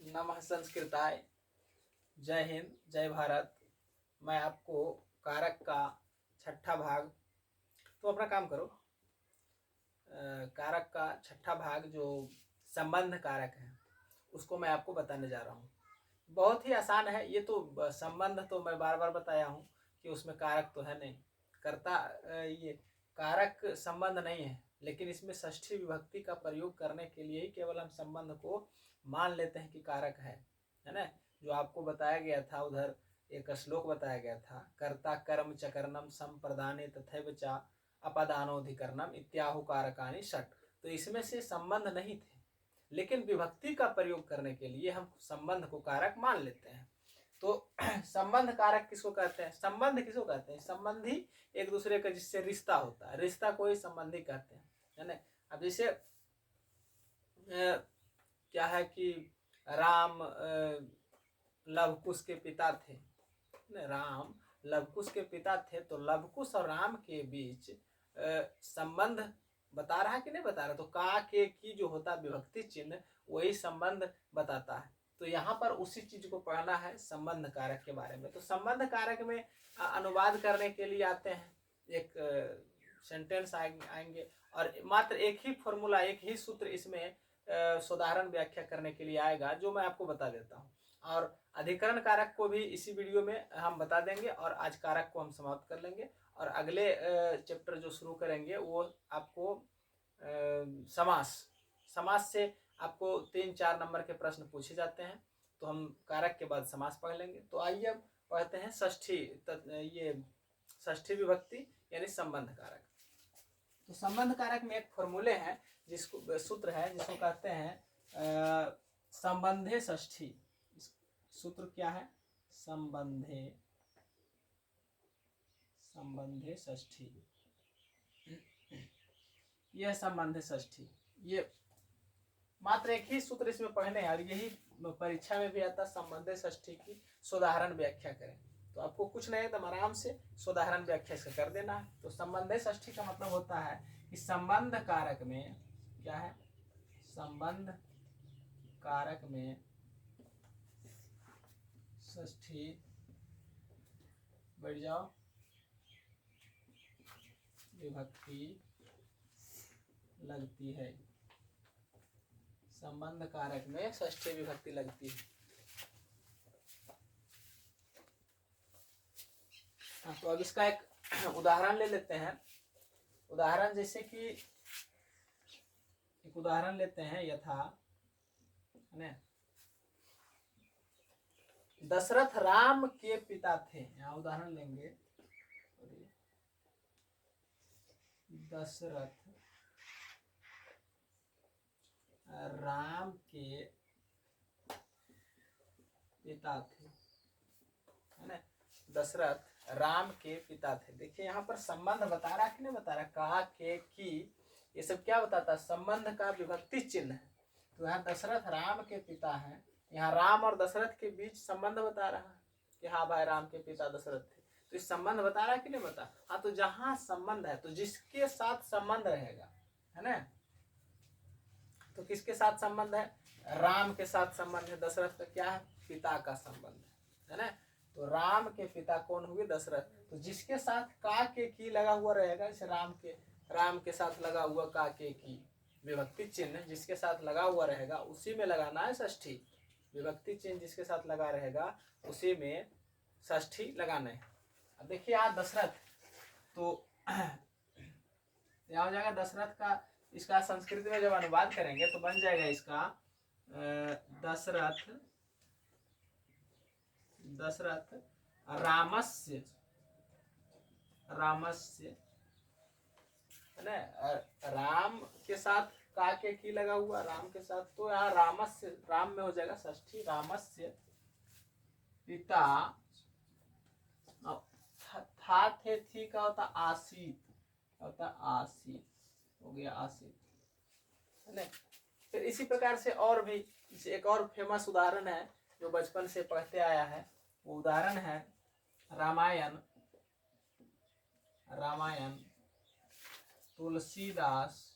नमः संस्कृताय। जय हिंद, जय भारत। मैं आपको कारक का छठा भाग, तो अपना काम करो। कारक का छठा भाग जो संबंध कारक है उसको मैं आपको बताने जा रहा हूँ। बहुत ही आसान है ये तो। संबंध तो मैं बार बार बताया हूँ कि उसमें कारक तो है नहीं, कर्ता ये कारक संबंध नहीं है, लेकिन इसमें षष्ठी विभक्ति का प्रयोग करने के लिए ही केवल हम संबंध को मान लेते हैं कि कारक है ना। जो आपको बताया गया था उधर एक श्लोक बताया गया था, कर्ता कर्म चकर्णम संप्रदाने तथैव च अपदानोधिकरणम इत्याहु कारकानि षट। तो इसमें से संबंध नहीं थे, लेकिन विभक्ति का प्रयोग करने के लिए हम संबंध को कारक मान लेते हैं। तो संबंध कारक किसको कहते हैं? संबंध किसको कहते हैं? संबंधी एक दूसरे का जिससे रिश्ता होता है, रिश्ता को ही संबंधी कहते हैं, है ना। अब जैसे क्या है कि राम लवकुश के पिता थे, राम लवकुश के पिता थे, तो लवकुश और राम के बीच संबंध बता रहा है कि नहीं बता रहा? तो का के की जो होता है विभक्ति चिन्ह वही संबंध बताता है। तो यहाँ पर उसी चीज को पढ़ना है संबंध कारक के बारे में। तो संबंध कारक में अनुवाद करने के लिए आते हैं, एक सेंटेंस आएंगे और मात्र एक ही फॉर्मूला, एक ही सूत्र इसमें साधारण व्याख्या करने के लिए आएगा, जो मैं आपको बता देता हूँ। और अधिकरण कारक को भी इसी वीडियो में हम बता देंगे और आज कारक को हम समाप्त कर लेंगे। और अगले चैप्टर जो शुरू करेंगे वो आपको समास से आपको 3-4 नंबर के प्रश्न पूछे जाते हैं, तो हम कारक के बाद समास पढ़ लेंगे। तो आइए अब पढ़ते हैं षष्ठी विभक्ति यानी संबंध कारक। तो संबंध कारक में एक फॉर्मूले हैं, जिसको सूत्र है, जिसको कहते हैं संबंधे षष्ठी। सूत्र क्या है? संबंधे षष्ठी। यह संबंधे षष्ठी, ये मात्र एक ही सूत्र इसमें पढ़ने हैं और यही परीक्षा में भी आता, संबंधे षष्ठी की साधारण व्याख्या करें। तो आपको कुछ नहीं एकदम आराम से साधारण व्याख्या से कर देना है। तो संबंधे षष्ठी का मतलब होता है कि संबंध कारक में क्या है? संबंध कारक में षष्ठी, बैठ जाओ, विभक्ति लगती है। संबंध कारक में षष्ठी विभक्ति लगती है। हाँ, तो अब इसका एक उदाहरण ले लेते हैं। उदाहरण जैसे कि एक उदाहरण लेते हैं, यथा है दशरथ राम के पिता थे। यहाँ उदाहरण लेंगे, दशरथ राम के पिता थे, है ना। दशरथ राम के पिता थे। देखिए यहाँ पर संबंध बता रहा है कि नहीं बता रहा? कहा के की, ये सब क्या बताता है? संबंध का विभक्ति चिन्ह है। तो यहाँ दशरथ राम के पिता है, यहाँ राम और दशरथ के बीच संबंध बता रहा है कि हाँ भाई राम के पिता दशरथ थे। तो इस संबंध बता रहा है कि नहीं बता? हाँ, तो जहां संबंध है तो जिसके साथ संबंध रहेगा, है ना। तो किसके साथ संबंध है? राम के साथ संबंध है। दशरथ का क्या है? पिता का संबंध है ना। तो राम के पिता कौन हुए? दशरथ। तो जिसके साथ का के की लगा हुआ रहेगा, जैसे राम के साथ लगा हुआ का के की विभक्ति चिन्ह जिसके साथ लगा हुआ रहेगा उसी में लगाना है षष्ठी। विभक्ति चिन्ह जिसके साथ लगा रहेगा उसी में षष्ठी लगाना है। अब देखिए यहाँ दशरथ, तो यहाँ हो जाएगा दशरथ का, इसका संस्कृत में जब अनुवाद करेंगे तो बन जाएगा इसका दशरथ रामस्य है ना। राम के साथ का के की लगा हुआ राम के साथ, तो यहाँ रामस्य, राम में हो जाएगा षष्ठी। रामस्य पिता, था थे थी का होता आसित, होता आसित, हो गया आसित, है ना। फिर इसी प्रकार से और भी एक और फेमस उदाहरण है जो बचपन से पढ़ते आया है, वो उदाहरण है रामायण तुलसीदास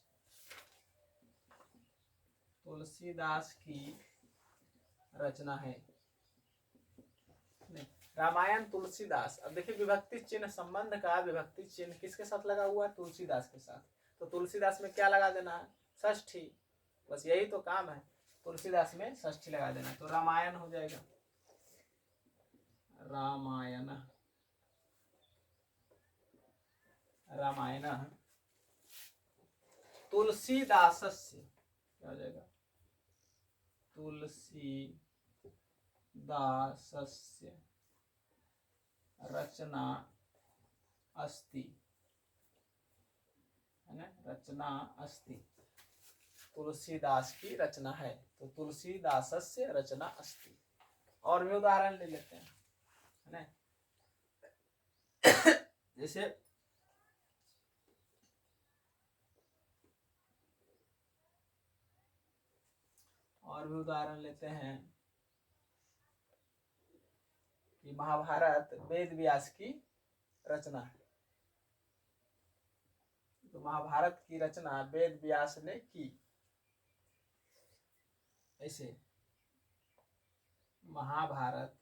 की रचना है। रामायण तुलसीदास। अब देखिए विभक्ति चिन्ह, संबंध का विभक्ति चिन्ह किसके साथ लगा हुआ है? तुलसीदास के साथ। तो तुलसीदास में क्या लगा देना है? षष्ठी। बस यही तो काम है, तुलसीदास में षष्ठी लगा देना। तो रामायण हो जाएगा रामायण, रामायण। तुलसीदासस्य क्या हो जाएगा? तुलसीदासस्य रचना अस्ति, है ना? रचना अस्ति, तुलसीदास की रचना है। तो तुलसीदासस्य रचना अस्ति। और भी उदाहरण ले लेते हैं, है ना? जैसे और भी उदाहरण लेते हैं कि महाभारत वेद व्यास की रचना है। तो महाभारत की रचना वेद व्यास ने की। ऐसे महाभारत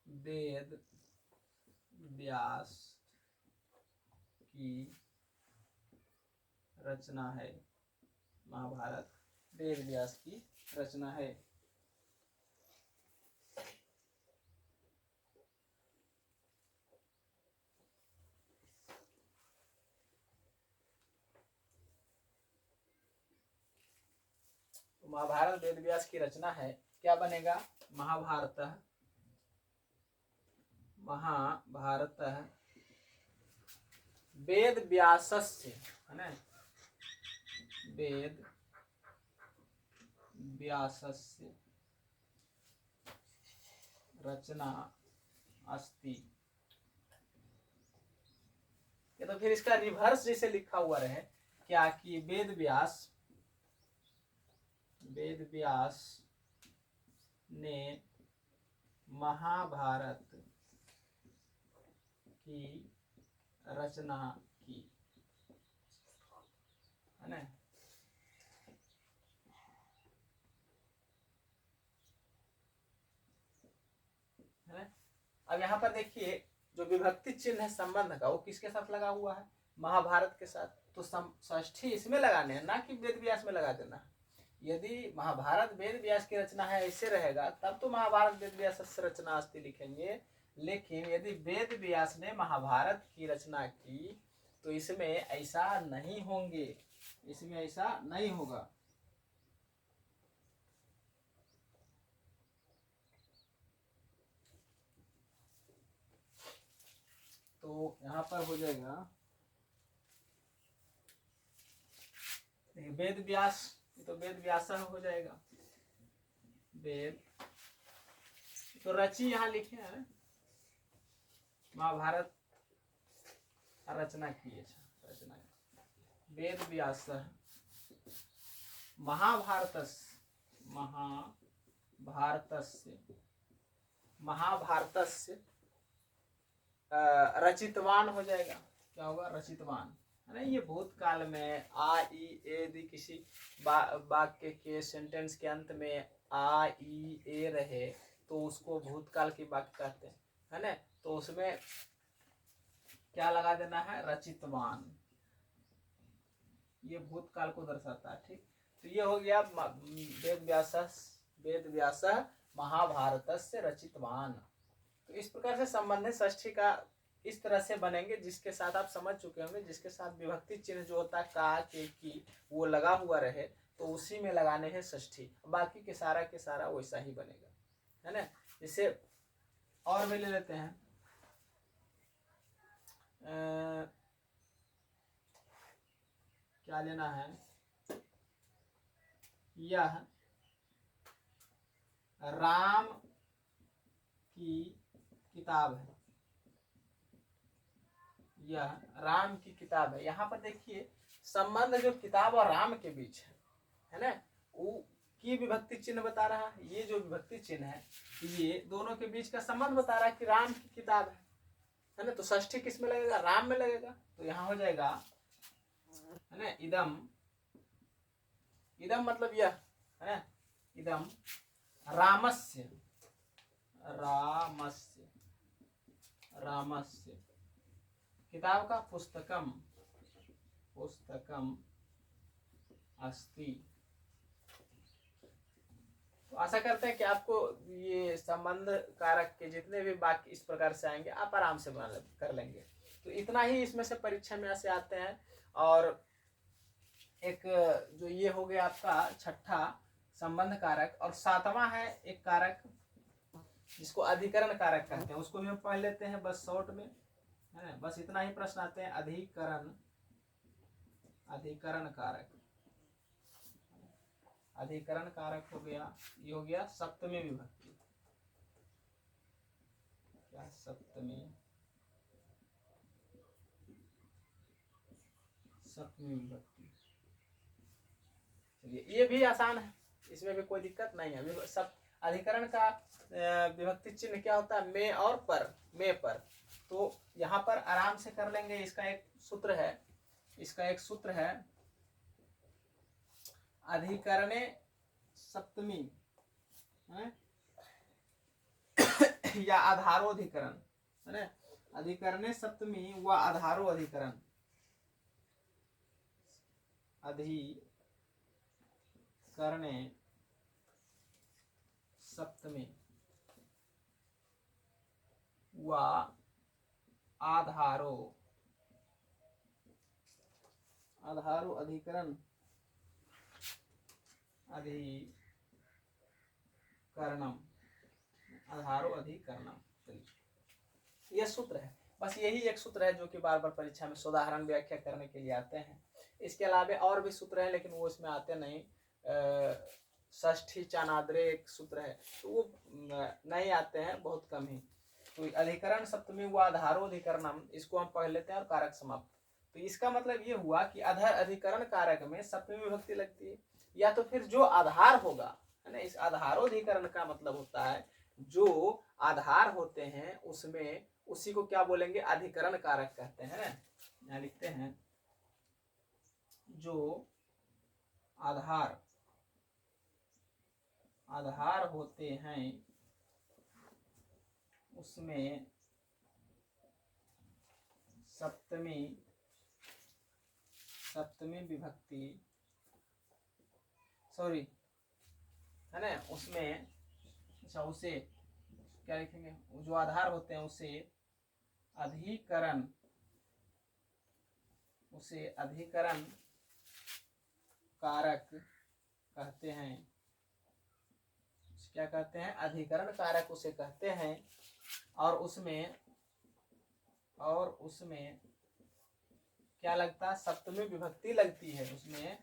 वेद व्यास की रचना है। महाभारत वेद व्यास की रचना है। महाभारत वेद व्यास की रचना है, क्या बनेगा? महाभारत वेद व्यासस्य, है ना? वेद व्यासस्य रचना अस्ति। ये तो फिर इसका रिवर्स जैसे लिखा हुआ रहे क्या कि वेद व्यास ने महाभारत की रचना की, है ना? अब यहाँ पर देखिए जो विभक्ति चिन्ह है संबंध का, वो किसके साथ लगा हुआ है? महाभारत के साथ। तो षष्ठी इसमें लगाने हैं, ना कि वेद व्यास में लगा देना। यदि महाभारत वेद व्यास की रचना है ऐसे रहेगा तब तो महाभारत वेद व्यास रचना अस्ति लिखेंगे। लेकिन यदि वेद व्यास ने महाभारत की रचना की तो इसमें ऐसा नहीं होंगे, इसमें ऐसा नहीं होगा। तो यहाँ पर हो जाएगा वेद व्यास, तो वेद व्यास हो जाएगा। वेद तो रची यहाँ लिखे हैं महाभारत रचना की, रचना वेद व्यास महाभारतस्य रचितवान हो जाएगा। क्या होगा? रचितवान, है ना? ये भूतकाल में आ ई यदि किसी वाक्य के सेंटेंस के अंत में आ ई ए रहे तो उसको भूतकाल की वाक्य कहते हैं, है ना? तो उसमें क्या लगा देना है? रचितवान। ये भूतकाल को दर्शाता है, ठीक। तो ये हो गया वेद व्यास महाभारतस्य रचितवान। तो इस प्रकार से संबंधित षष्ठी का इस तरह से बनेंगे जिसके साथ आप समझ चुके होंगे, जिसके साथ विभक्ति चिन्ह जो होता है का के की वो लगा हुआ रहे तो उसी में लगाने हैं षष्ठी। बाकी के सारा वैसा ही बनेगा, है ना? इसे और भी ले लेते हैं। क्या लेना है? यह राम की किताब है, यह राम की किताब है। यहाँ पर देखिए संबंध जो किताब और राम के बीच है ना, वो की विभक्ति चिन्ह बता रहा है। ये जो विभक्ति चिन्ह है ये दोनों के बीच का संबंध बता रहा है कि राम की किताब है। है ना। तो षष्ठी किस में लगेगा, राम में लगेगा। तो यहाँ हो जाएगा, है ना, इदम, इदम मतलब यह, है ना, इदम रामस्य, रामस्य, रामस्य किताब का पुस्तकम, पुस्तकम अस्ति। तो आशा करते हैं कि आपको ये संबंध कारक के जितने भी वाक्य इस प्रकार से आएंगे आप आराम से कर लेंगे। तो इतना ही इसमें से परीक्षा में ऐसे आते हैं। और एक जो ये हो गया आपका छठा संबंध कारक, और सातवां है एक कारक जिसको अधिकरण कारक कहते हैं, उसको भी हम पढ़ लेते हैं बस शॉर्ट में, है ना। बस इतना ही प्रश्न आते हैं, अधिकरण, अधिकरण कारक, अधिकरण कारक हो गया, ये हो गया सप्तमी विभक्ति, क्या सप्तमी, सप्तमी विभक्ति। चलिए ये भी आसान है, इसमें भी कोई दिक्कत नहीं है। सब अधिकरण का विभक्ति चिन्ह क्या होता है, में और पर, में पर। तो यहाँ पर आराम से कर लेंगे। इसका एक सूत्र है, इसका एक सूत्र है, अधिकरणे सप्तमी है या आधारोधिकरण, है ना। अधिकरणे सप्तमी व आधारो अधिकरण, अधिकरणे सप्तमी व आधारो, आधारो अधिकरण, अधिकरणम, आधारो अधिकरणम। चलिए यह सूत्र है, बस यही एक सूत्र है जो कि बार बार परीक्षा में उदाहरण व्याख्या करने के लिए आते हैं। इसके अलावा और भी सूत्र हैं लेकिन वो इसमें आते नहीं। षष्ठी चानाद्रे एक सूत्र है तो वो नहीं आते हैं, बहुत कम ही। तो अधिकरण सप्तमी व आधारो अधिकरणम, इसको हम पढ़ लेते हैं और कारक समाप्त। तो इसका मतलब ये हुआ कि अधिकरण कारक में सप्तमी विभक्ति लगती है, या तो फिर जो आधार होगा, है ना। इस आधारोधिकरण का मतलब होता है जो आधार होते हैं उसमें, उसी को क्या बोलेंगे, अधिकरण कारक कहते हैं। यहाँ लिखते हैं, जो आधार, आधार होते हैं उसमें सप्तमी, सप्तमी विभक्ति, सॉरी, है ना, उसमें, अच्छा उसे क्या लिखेंगे, जो आधार होते हैं उसे अधिकरण, उसे अधिकरण कारक कहते हैं। क्या कहते हैं, अधिकरण कारक उसे कहते हैं। और उसमें, और उसमें क्या लगता है, सप्तमी विभक्ति लगती है उसमें,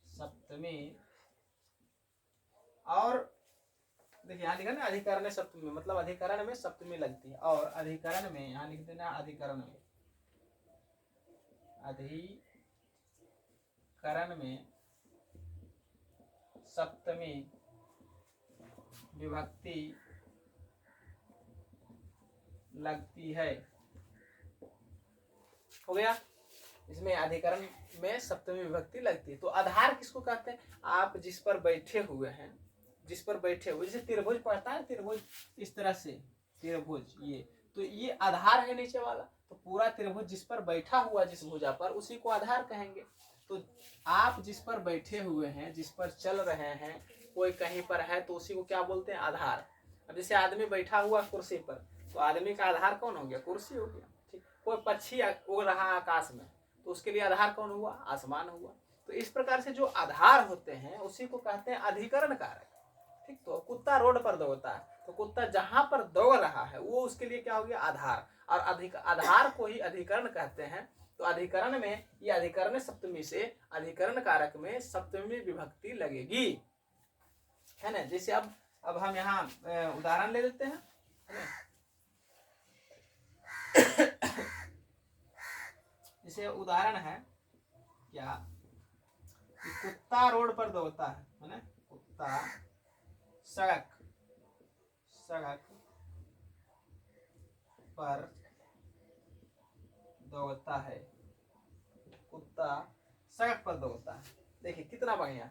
सप्तमी। और देखिए यहाँ लिखा ना, अधिकरण सप्तमी, मतलब अधिकरण में सप्तमी लगती है। और अधिकरण में यहाँ लिख देना, अधिकरण में, अधिकरण में सप्तमी विभक्ति लगती है। हो गया, इसमें अधिकरण में सप्तमी विभक्ति लगती है। तो आधार किसको कहते हैं, आप जिस पर बैठे हुए हैं, जिस पर बैठे हुए, जैसे त्रिभुज पढ़ता है, त्रिभुज इस तरह से, त्रिभुज ये, तो ये आधार है नीचे वाला। तो पूरा त्रिभुज जिस पर बैठा हुआ, जिस भुजा पर, उसी को आधार कहेंगे। तो आप जिस पर बैठे हुए हैं, जिस पर चल रहे हैं, कोई कहीं पर है तो उसी को क्या बोलते हैं, आधार। अब जैसे आदमी बैठा हुआ कुर्सी पर, तो आदमी का आधार कौन हो गया, कुर्सी हो गया। ठीक, कोई पक्षी उड़ रहा आकाश में तो उसके लिए आधार कौन हुआ, आसमान हुआ। तो इस प्रकार से जो आधार होते हैं उसी को कहते हैं अधिकरण कारक। ठीक, तो कुत्ता रोड पर दौड़ता है तो कुत्ता जहां पर दौड़ रहा है वो उसके लिए क्या हो गया, आधार। और आधार को ही अधिकरण कहते हैं। तो अधिकरण में, ये अधिकरण सप्तमी से अधिकरण कारक में सप्तमी विभक्ति लगेगी, है ना। जैसे अब हम यहाँ उदाहरण ले लेते हैं, है ना। जैसे उदाहरण है क्या, कि कुत्ता रोड पर दौड़ता है ना। कुत्ता सड़क, सड़क पर दौड़ता है, कुत्ता सड़क पर दौड़ता है। देखिए कितना बढ़िया।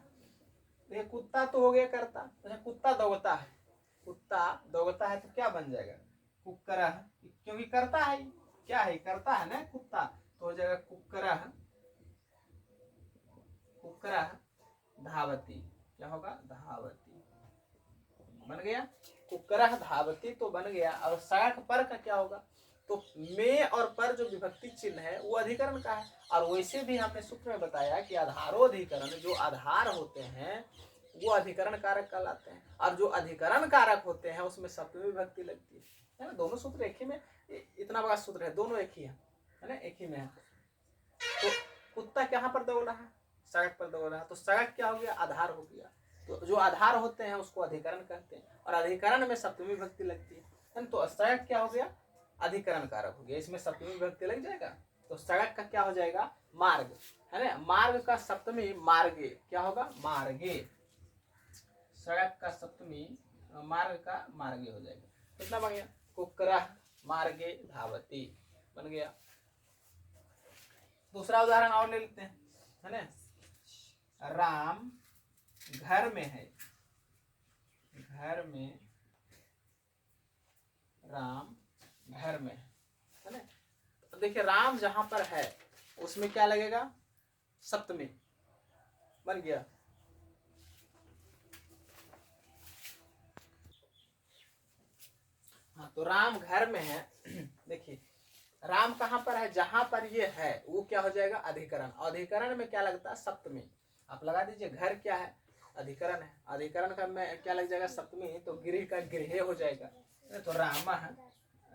देखिए कुत्ता तो हो गया करता, तो कुत्ता दौड़ता है, कुत्ता दौड़ता है तो क्या बन जाएगा, कुक्करह, क्योंकि करता है, क्या है, करता है ना कुत्ता, तो हो जाएगा कुक्करह, कुक्करह धावती, क्या होगा, धावती, बन गया, कुक्करह धावती तो बन गया। और सड़क पर का क्या होगा, तो में और पर जो विभक्ति चिन्ह है वो अधिकरण का है। और वैसे भी हमने सूत्र में बताया कि आधारोधिकरण, जो आधार होते हैं वो अधिकरण कारक कहलाते हैं, और जो अधिकरण कारक होते हैं उसमें सप्तमी विभक्ति लगती है ना। दोनों सूत्र एक ही में, इतना बड़ा सूत्र है, दोनों एक ही है ना, एक ही में है। तो कुत्ता कहाँ पर दौड़ रहा है, सड़क पर दौड़ रहा है, तो सड़क क्या हो गया, आधार हो गया। तो जो आधार होते हैं उसको अधिकरण कहते हैं, और अधिकरण में सप्तमी विभक्ति लगती है। तो सड़क क्या हो गया, अधिकरण कारक हो गया, इसमें सप्तमी विभक्ति लग जाएगा। तो सड़क का क्या हो जाएगा, मार्ग, है ना। मार्ग का सप्तमी मार्गे, क्या होगा, मार्गे। सड़क का सप्तमी मार्ग का मार्गे हो जाएगा। कितना बन गया, कुक्करह मार्गे धावती, बन गया। दूसरा उदाहरण और ले लेते हैं, है ना। राम घर में है, घर में, राम घर में है ना। तो देखिए राम जहां पर है उसमें क्या लगेगा, सप्तमी, बन गया। हाँ, तो राम घर में है। देखिए राम कहां पर है, जहां पर ये है वो क्या हो जाएगा, अधिकरण। अधिकरण में क्या लगता है, सप्तमी। आप लगा दीजिए, घर क्या है, अधिकरण है, अधिकरण का में क्या लग जाएगा, सप्तमी, तो गृह का गृह हो जाएगा। तो राम,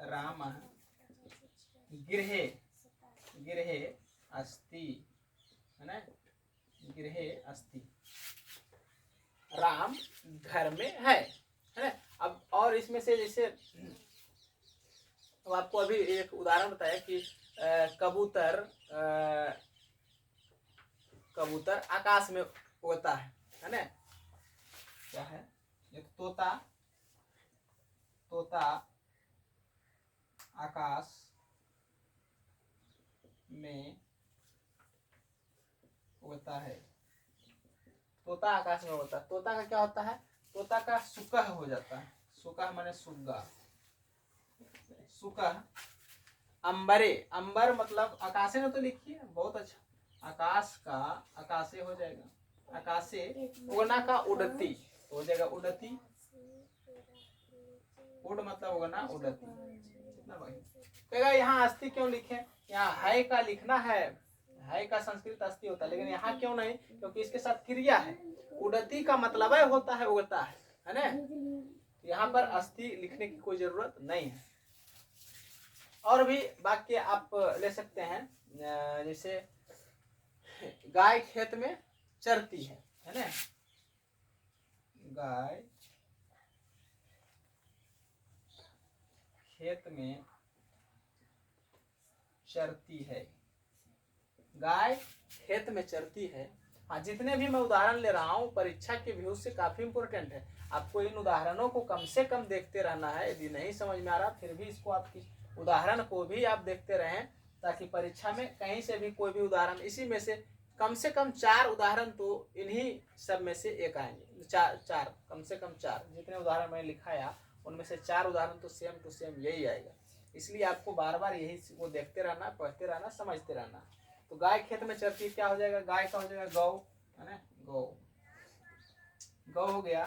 राम गृह, गृह अस्ति, है ना, गृह अस्ति, राम घर में है ना। अब और इसमें से जैसे अब आपको अभी एक उदाहरण बताया कि कबूतर, कबूतर आकाश में उड़ता है ना। क्या है, एक तोता, तोता आकाश में उड़ता है, तोता आकाश में उड़ता है। तोता का क्या होता है, तोता का सुकह हो जाता है, सुकह माने सुग्गा, सुकह। अंबरे, अंबर मतलब आकाशे में, तो लिखिए बहुत अच्छा, आकाश का आकाशे हो जाएगा, आकाशे, उड़ना का उड़ती हो जाएगा, उड़ती, उड़ मतलब उड़ना, उड़ती। कहेगा यहाँ अस्थि क्यों लिखे, यहाँ है का लिखना है का संस्कृत अस्थि होता है, लेकिन यहाँ क्यों नहीं, क्योंकि इसके साथ क्रिया है। उड़ती का मतलब है होता है, उड़ता है ना। यहाँ पर अस्थि लिखने की कोई जरूरत नहीं है। और भी वाक्य आप ले सकते हैं, जैसे गाय खेत में चरती है ना, गाय खेत में चरती है, गाय खेत में चरती है। हाँ, जितने भी मैं उदाहरण ले रहा हूँ परीक्षा के व्यू से काफी इंपोर्टेंट है। आपको इन उदाहरणों को कम से कम देखते रहना है। यदि नहीं समझ में आ रहा फिर भी इसको आपकी उदाहरण को भी आप देखते रहें, ताकि परीक्षा में कहीं से भी कोई भी उदाहरण, इसी में से कम 4 उदाहरण तो इन्हीं सब में से एक आएंगे। चार कम से कम 4 जितने उदाहरण मैंने लिखाया उनमें से 4 उदाहरण तो सेम टू सेम यही आएगा। इसलिए आपको बार बार यही वो देखते रहना, पढ़ते रहना, समझते रहना। तो गाय खेत में चरती, क्या हो जाएगा, गाय का हो जाएगा गौ, है ना, गौ, गौ हो गया।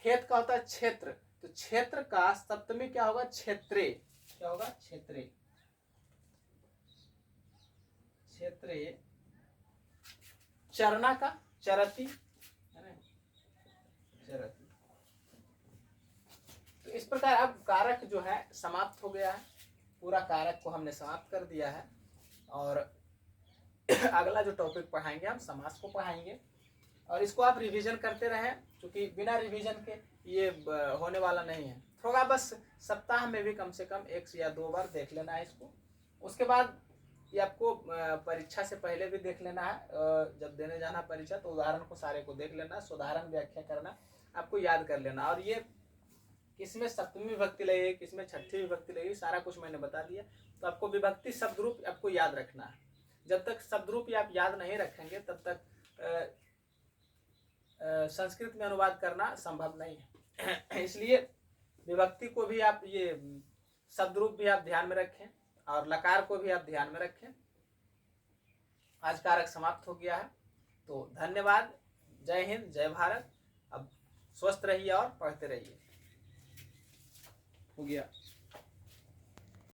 खेत का होता है क्षेत्र, तो क्षेत्र का सप्तमी क्या होगा, क्षेत्रे, क्या होगा, क्षेत्रे, क्षेत्रे। चरना का चरती, है ना, चरती। तो इस प्रकार अब कारक जो है समाप्त हो गया है, पूरा कारक को हमने समाप्त कर दिया है। और अगला जो टॉपिक पढ़ाएंगे हम समास को पढ़ाएंगे, और इसको आप रिवीजन करते रहें, क्योंकि बिना रिवीजन के ये होने वाला नहीं है। थोड़ा बस सप्ताह में भी कम से कम 1 या 2 बार देख लेना है इसको। उसके बाद ये आपको परीक्षा से पहले भी देख लेना है, जब देने जाना परीक्षा तो उदाहरण को सारे को देख लेना, सुधारण व्याख्या करना, आपको याद कर लेना। और ये किसमें सप्तमी विभक्ति लगेगी, किसमें छठी विभक्ति लगेगी, सारा कुछ मैंने बता दिया। तो आपको विभक्ति शब्द रूप आपको याद रखना है। जब तक शब्द रूप आप याद नहीं रखेंगे तब तक संस्कृत में अनुवाद करना संभव नहीं है। इसलिए विभक्ति को भी आप ये शब्द रूप भी आप ध्यान में रखें और लकार को भी आप ध्यान में रखें। आज कारक समाप्त हो गया है, तो धन्यवाद। जय हिंद, जय भारत। अब स्वस्थ रहिए और पढ़ते रहिए। हो गया।